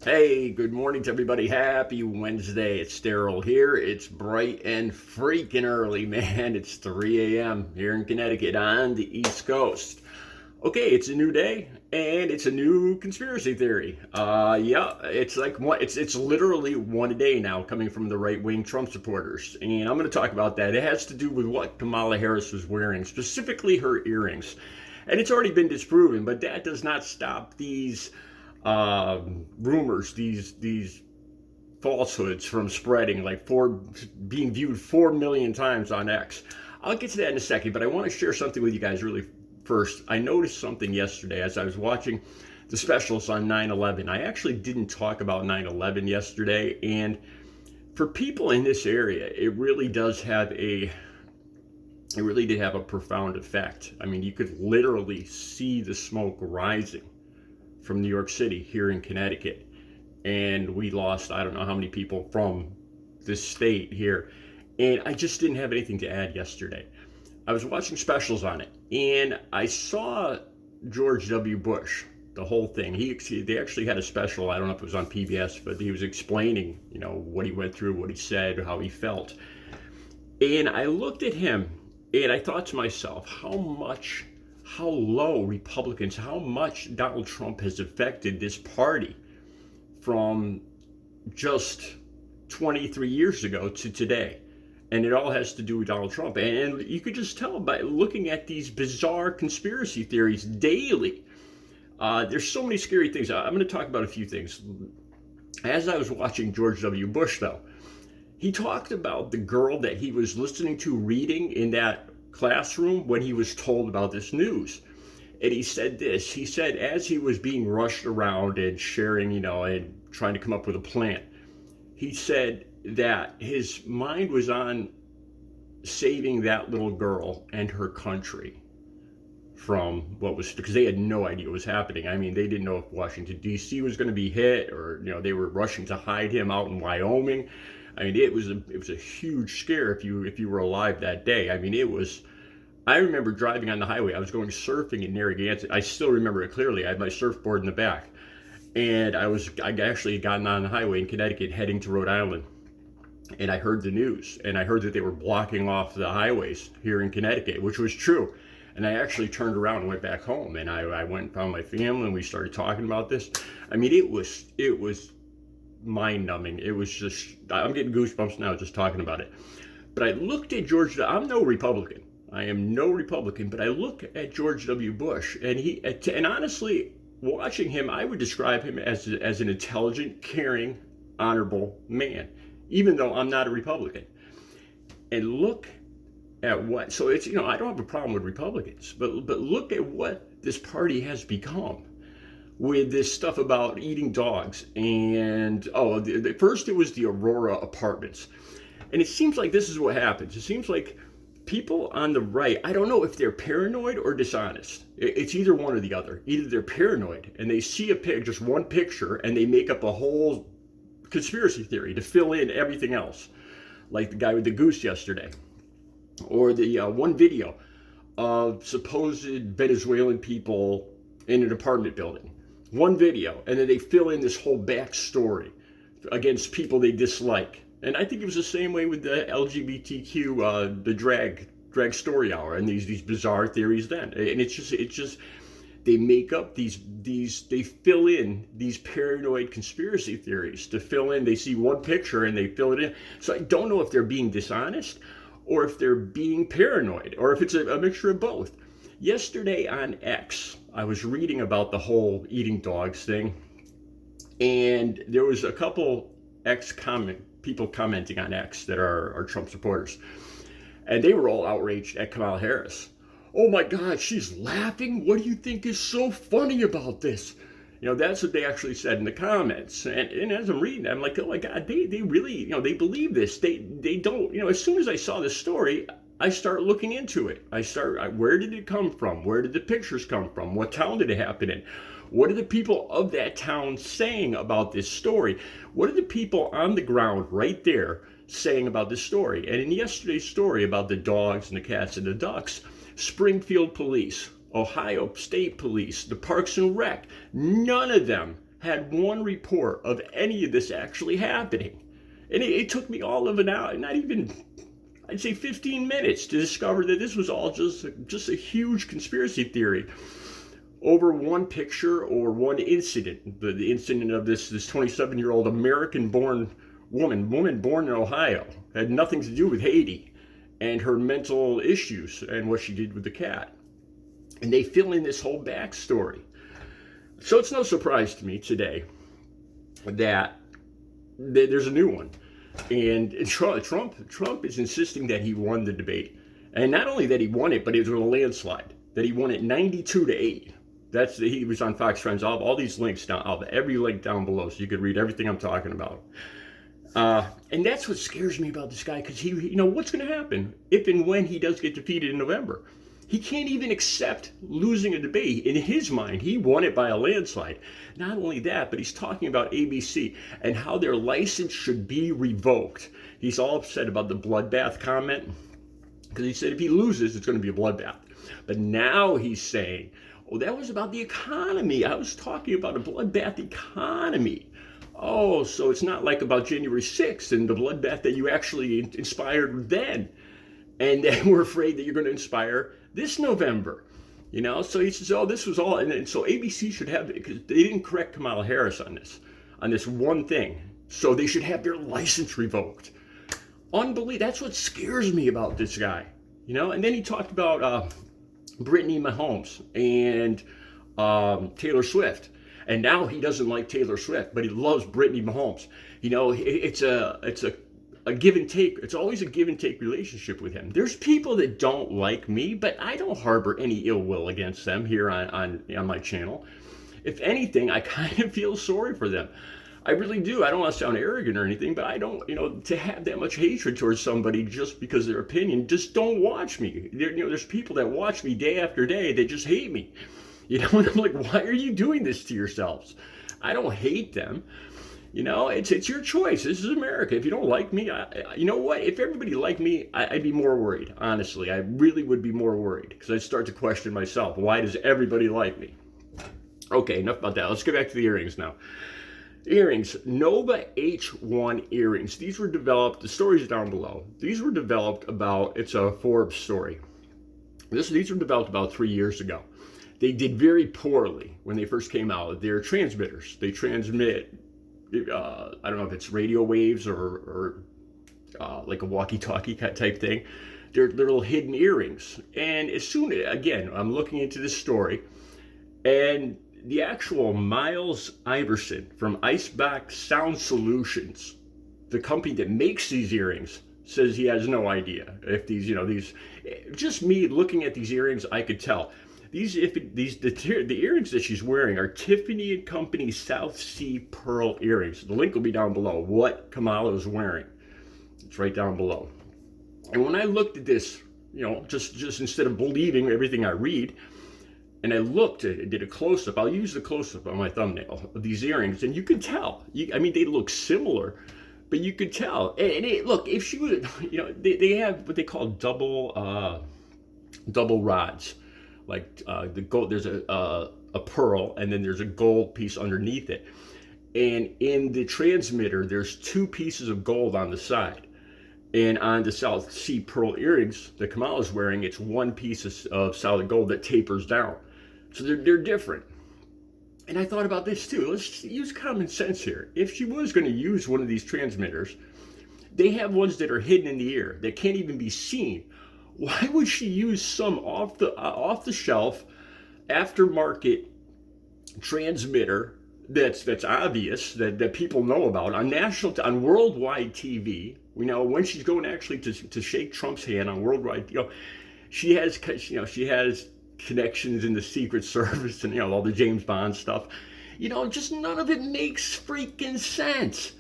Hey, good morning to everybody. Happy Wednesday. It's Daryl here. It's bright and freaking early, man. It's 3 a.m. here in Connecticut on the East Coast. Okay, it's a new day and it's a new conspiracy theory. Yeah, it's like what it's literally one a day now coming from the right-wing Trump supporters. And I'm going to talk about that. It has to do with what Kamala Harris was wearing, specifically her earrings. And it's already been disproven, but that does not stop these rumors, these falsehoods from spreading, being viewed 4 million times on X. I'll get to that in a second, but I want to share something with you guys really first. I noticed something yesterday as I was watching the specials on 9/11. I actually didn't talk about 9/11 yesterday, and for people in this area, it really did have a profound effect. I mean, you could literally see the smoke rising from New York City here in Connecticut. And we lost, I don't know how many people from this state here. And I just didn't have anything to add yesterday. I was watching specials on it, and I saw George W. Bush, the whole thing. They actually had a special, I don't know if it was on PBS, but he was explaining, what he went through, what he said, how he felt. And I looked at him, and I thought to myself, how low Republicans, how much Donald Trump has affected this party from just 23 years ago to today. And it all has to do with Donald Trump. And you could just tell by looking at these bizarre conspiracy theories daily. There's so many scary things. I'm going to talk about a few things. As I was watching George W. Bush, though, he talked about the girl that he was listening to reading in that classroom when he was told about this news. And he said this. He said, as he was being rushed around and sharing, and trying to come up with a plan, he said that his mind was on saving that little girl and her country from because they had no idea what was happening. I mean, they didn't know if Washington, D.C. was going to be hit, or, they were rushing to hide him out in Wyoming. I mean, it was a huge scare if you were alive that day. I mean, I remember driving on the highway. I was going surfing in Narragansett. I still remember it clearly. I had my surfboard in the back, and I actually had gotten on the highway in Connecticut heading to Rhode Island, and I heard the news, and I heard that they were blocking off the highways here in Connecticut, which was true. And I actually turned around and went back home, and I went and found my family, and we started talking about this. I mean, it was mind-numbing. It was just, I'm getting goosebumps now just talking about it. But I looked at George. I'm no Republican. I am no Republican, but I look at George W. Bush, and honestly, watching him, I would describe him as an intelligent, caring, honorable man, even though I'm not a Republican. And look at what, so it's, I don't have a problem with Republicans, but look at what this party has become with this stuff about eating dogs. And, first it was the Aurora apartments. And it seems like this is what happens. It seems like people on the right, I don't know if they're paranoid or dishonest. It's either one or the other. Either they're paranoid and they see just one picture, and they make up a whole conspiracy theory to fill in everything else, like the guy with the goose yesterday, or the one video of supposed Venezuelan people in an apartment building. One video, and then they fill in this whole backstory against people they dislike. And I think it was the same way with the LGBTQ, the drag story hour, and these bizarre theories then. And it's just they make up they fill in these paranoid conspiracy theories to fill in. They see one picture and they fill it in. So I don't know if they're being dishonest, or if they're being paranoid, or if it's a mixture of both. Yesterday on X, I was reading about the whole eating dogs thing, and there was a couple people commenting on X that are Trump supporters, and they were all outraged at Kamala Harris. Oh my God, she's laughing. What do you think is so funny about this? That's what they actually said in the comments. And as I'm reading, I'm like, oh my God, they really, they believe this. They don't, as soon as I saw this story, I start looking into it. Where did it come from? Where did the pictures come from? What town did it happen in? What are the people of that town saying about this story? What are the people on the ground right there saying about this story? And in yesterday's story about the dogs and the cats and the ducks, Springfield Police, Ohio State Police, the Parks and Rec, none of them had one report of any of this actually happening. And it took me all of an hour, not even, I'd say 15 minutes, to discover that this was all just a huge conspiracy theory over one picture or one incident. The incident of this 27-year-old American-born woman born in Ohio, had nothing to do with Haiti and her mental issues and what she did with the cat. And they fill in this whole backstory. So it's no surprise to me today that there's a new one. And Trump is insisting that he won the debate. And not only that he won it, but it was a landslide. That he won it 92-8. He was on Fox Friends. I'll have all these links down. I'll have every link down below so you could read everything I'm talking about. And that's what scares me about this guy, because what's going to happen if and when he does get defeated in November? He can't even accept losing a debate. In his mind, he won it by a landslide. Not only that, but he's talking about ABC and how their license should be revoked. He's all upset about the bloodbath comment, because he said if he loses, it's going to be a bloodbath. But now he's saying, oh, that was about the economy. I was talking about a bloodbath economy. Oh, so it's not like about January 6th and the bloodbath that you actually inspired then. And then we're afraid that you're going to inspire this November. So he says, oh, this was all. And so ABC should have, because they didn't correct Kamala Harris on this one thing. So they should have their license revoked. Unbelievable. That's what scares me about this guy. And then he talked about Brittany Mahomes and Taylor Swift. And now he doesn't like Taylor Swift, but he loves Brittany Mahomes. It's a give and take. It's always a give and take relationship with him. There's people that don't like me, but I don't harbor any ill will against them here on my channel. If anything, I kind of feel sorry for them. I really do. I don't want to sound arrogant or anything, but I don't, to have that much hatred towards somebody just because of their opinion, just don't watch me. There's people that watch me day after day that just hate me. And I'm like, why are you doing this to yourselves? I don't hate them. It's your choice. This is America. If you don't like me, you know what? If everybody liked me, I'd be more worried. Honestly, I really would be more worried, because I'd start to question myself. Why does everybody like me? Okay, enough about that. Let's get back to the earrings now. Earrings, Nova H1 earrings. These were developed, the story's down below. These were developed it's a Forbes story. These were developed about 3 years ago. They did very poorly when they first came out. They're transmitters. They transmit, I don't know if it's radio waves or like a walkie-talkie type thing. They're little hidden earrings. And again, I'm looking into this story, and the actual Miles Iverson from Icebox Sound Solutions, the company that makes these earrings, says he has no idea if these, just me looking at these earrings, I could tell. The earrings that she's wearing are Tiffany & Company South Sea Pearl earrings. The link will be down below, what Kamala is wearing. It's right down below. And when I looked at this, just instead of believing everything I read, and I looked at it, did a close-up. I'll use the close-up on my thumbnail of these earrings, and you can tell. They look similar, but you could tell. And look, if she would, they have what they call double rods. Like the gold, there's a pearl, and then there's a gold piece underneath it. And in the transmitter, there's 2 pieces of gold on the side. And on the South Sea Pearl earrings that Kamala's wearing, it's 1 piece of solid gold that tapers down. So they're different. And I thought about this too. Let's use common sense here. If she was going to use one of these transmitters, they have ones that are hidden in the ear that can't even be seen. Why would she use some off the shelf aftermarket transmitter that's obvious, that people know about on worldwide TV? When she's going actually to shake Trump's hand on worldwide, she has connections in the Secret Service and all the James Bond stuff. Just none of it makes freaking sense.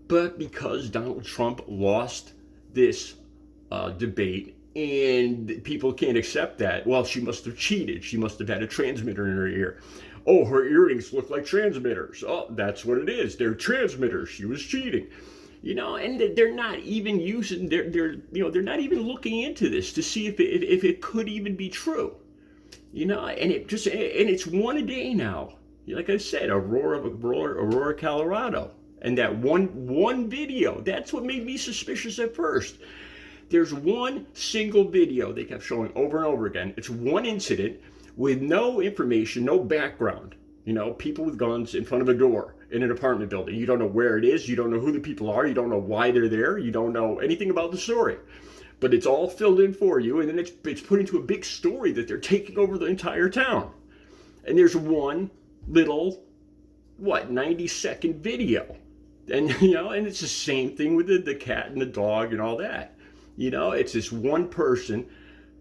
But because Donald Trump lost this debate, and people can't accept that, well, she must have cheated. She must have had a transmitter in her ear. Oh, her earrings look like transmitters. Oh, that's what it is. They're transmitters. She was cheating. And they're not even using. They're not even looking into this to see if it could even be true. And it's one a day now. Like I said, Aurora, Colorado. And that one video, that's what made me suspicious at first. There's one single video they kept showing over and over again. It's one incident with no information, no background. You know, people with guns in front of a door in an apartment building. You don't know where it is. You don't know who the people are. You don't know why they're there. You don't know anything about the story. But it's all filled in for you, and then it's put into a big story that they're taking over the entire town. And there's one little, 90-second video. And, and it's the same thing with the cat and the dog and all that. It's this one person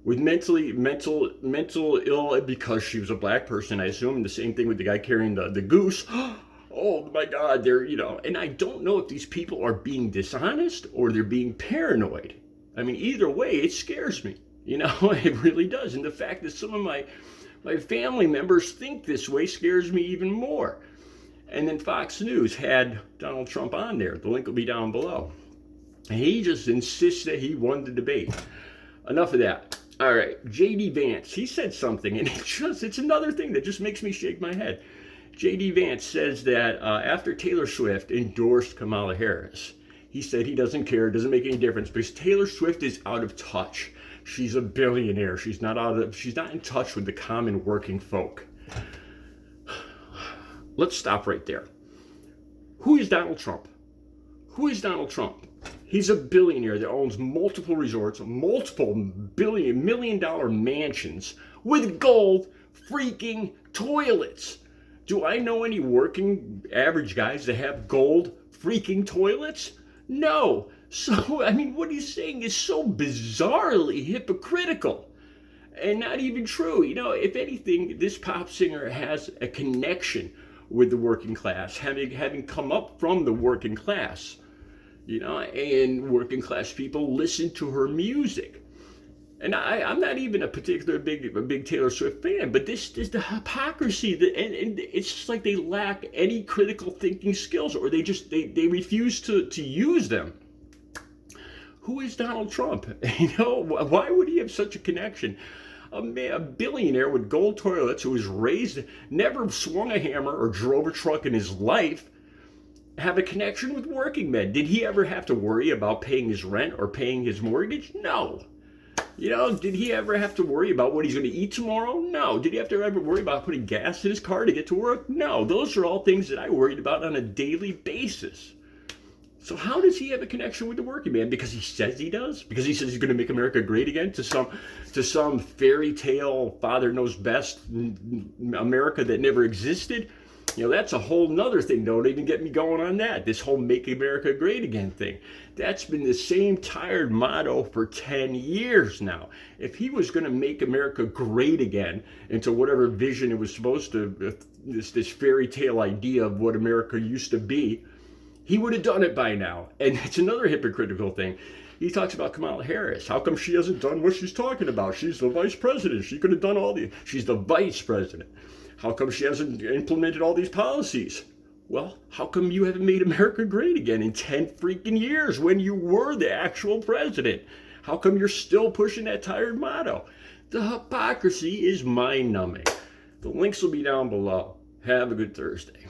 with mental ill because she was a black person, I assume. And the same thing with the guy carrying the goose. Oh my God, they're, and I don't know if these people are being dishonest or they're being paranoid. I mean, either way, it scares me. It really does. And the fact that some of my family members think this way scares me even more. And then Fox News had Donald Trump on there. The link will be down below. And he just insists that he won the debate. Enough of that. All right, J.D. Vance, he said something, and it's another thing that just makes me shake my head. J.D. Vance says that after Taylor Swift endorsed Kamala Harris, he said he doesn't care, it doesn't make any difference because Taylor Swift is out of touch. She's a billionaire. She's not in touch with the common working folk. Let's stop right there. Who is Donald Trump? Who is Donald Trump? He's a billionaire that owns multiple resorts, multiple million-dollar mansions with gold freaking toilets. Do I know any working average guys that have gold freaking toilets? No. So, I mean, what he's saying is so bizarrely hypocritical and not even true. If anything, this pop singer has a connection with the working class, having come up from the working class, and working class people listen to her music. And I'm not even a particular big Taylor Swift fan, but this is the hypocrisy and it's just like they lack any critical thinking skills, or they refuse to use them. Who is Donald Trump? Why would he have such a connection? A billionaire with gold toilets who was raised, never swung a hammer or drove a truck in his life, have a connection with working men. Did he ever have to worry about paying his rent or paying his mortgage? No. Did he ever have to worry about what he's going to eat tomorrow? No. Did he have to ever worry about putting gas in his car to get to work? No. Those are all things that I worried about on a daily basis. So how does he have a connection with the working man? Because he says he does? Because he says he's going to make America great again to some fairy tale, father knows best America that never existed? That's a whole nother thing. Don't even get me going on that. This whole make America great again thing. That's been the same tired motto for 10 years now. If he was going to make America great again into whatever vision it was supposed to, this fairy tale idea of what America used to be, he would have done it by now. And it's another hypocritical thing. He talks about Kamala Harris. How come she hasn't done what she's talking about? She's the vice president. She could have done she's the vice president. How come she hasn't implemented all these policies? Well, how come you haven't made America great again in 10 freaking years when you were the actual president? How come you're still pushing that tired motto? The hypocrisy is mind-numbing. The links will be down below. Have a good Thursday.